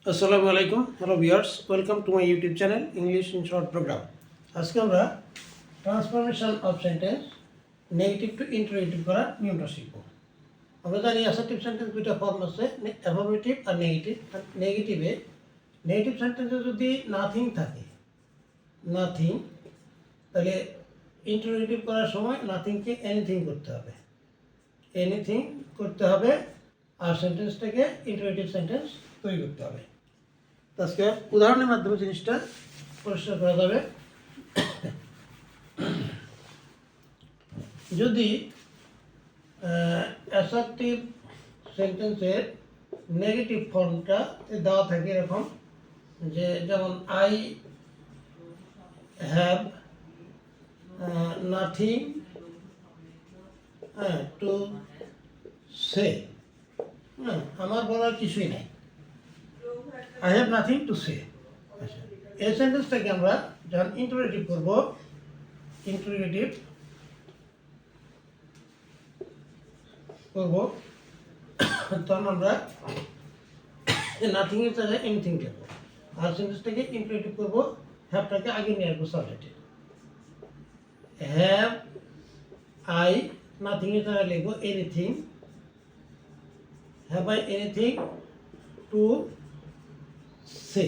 আসসালামু আলাইকুম, hello viewers, welcome to my YouTube channel English in short program. আজকে আমরা transformation of sentence negative to interrogative করার নিয়মটা শিখব। আমরা জানি অ্যাসার্টিভ সেন্টেন্স দুইটা ফর্ম আছে, অ্যাফার্মেটিভ আর নেগেটিভ। নেগেটিভ সেন্টেন্সে যদি নাথিং থাকে, নাথিং, তাহলে ইন্টারোগেটিভ করার সময় নাথিংকে এনিথিং করতে হবে, এনিথিং করতে হবে, আর সেন্টেন্সটাকে ইন্টারোগেটিভ সেন্টেন্স তৈরি করতে হবে। আজকে উদাহরণের মাধ্যমে জিনিসটা পরিষ্কার করা যাবে। যদি অ্যাসার্টিভ সেন্টেন্সের নেগেটিভ ফর্মটা দেওয়া থাকে এরকম, যে যেমন I have nothing to say, আমার বলার কিছুই নাই, I have nothing to say. আচ্ছা, এই সেন্টেন্সটাকে আমরা যখন ইন্টারোগেটিভ করব, ইন্টারোগেটিভ করব, তখন আমরা নাথিংয়ের জায়গায় এনিথিং লিখব, আর সেন্টেন্সটাকে ইন্টারোগেটিভ করব, হ্যাভটাকে আগে নিয়ে আসবো সাবজেক্টে। হ্যাভ আই নাথিংয়ের জায়গায় লিখব anything, have I anything to say,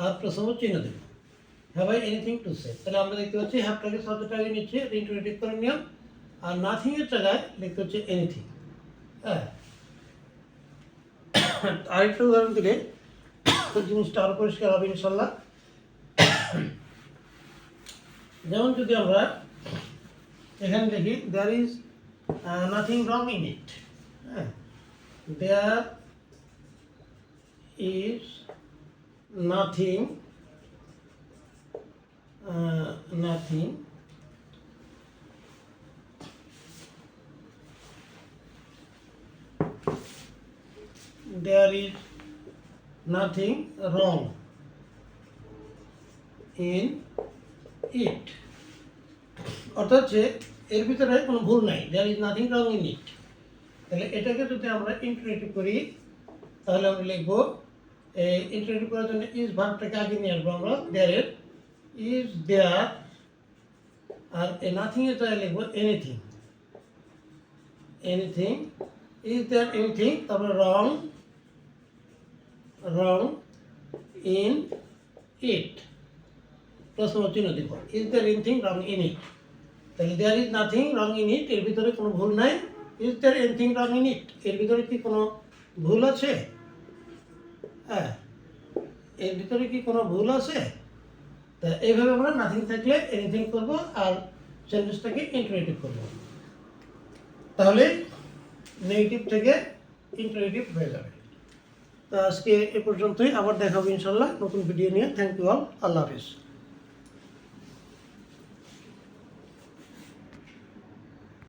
আর প্রথম চিহ্ন দেব, have I anything to say. তাহলে আমরা দেখতে পাচ্ছি হ্যাভটাকে সাবজেক্ট আগে নিচ্ছে, ইন্টারোগেটিভ করে নিয়ম, আর নাথিংয়ের জায়গায় লিখতে হচ্ছে এনিথিং। হ্যাঁ, আরেকটা উদাহরণ দিলে জিনিসটা আরো পরিষ্কার হবে ইনশাল্লাহ। যেমন যদি আমরা এখানে দেখি, there is nothing wrong in it, হ্যাঁ, there is nothing there is nothing wrong in it, অর্থাৎ যে এর ভিতরে কোনো ভুল নাই, there is nothing wrong in it। তাহলে এটাকে যদি আমরা ইন্টারোগেটিভ করি, তাহলে আমরা লিখবো, ইন্টারোগেটিভ করার জন্য ইজ ভার্বটাকে আগে নিয়ে আসবো আমরা, there is there, R nothing এর জায়গায় লিখবো anything, anything, is there anything, তারপরে রং, রং ইন ইট, প্রশ্ন চিহ্ন দিব, is there anything wrong in it. তাহলে there is nothing wrong in it, এর ভিতরে কোনো ভুল নাই। Is there anything wrong in it, এর ভিতরে কি কোনো ভুল আছে? হ্যাঁ, এর ভিতরে কি কোনো ভুল আছে? তা এইভাবে আমরা নাথিং থাকলে এনিথিং করব, আর সেন্টেন্সটাকে ইন্টারোগেটিভ করব, তাহলে নেগেটিভ থেকে ইন্টারোগেটিভ হয়ে যাবে। তা আজকে এ পর্যন্তই, আবার দেখাবো ইনশাল্লাহ নতুন ভিডিও নিয়ে। থ্যাংক ইউ অল, আল্লাহ হাফিজ।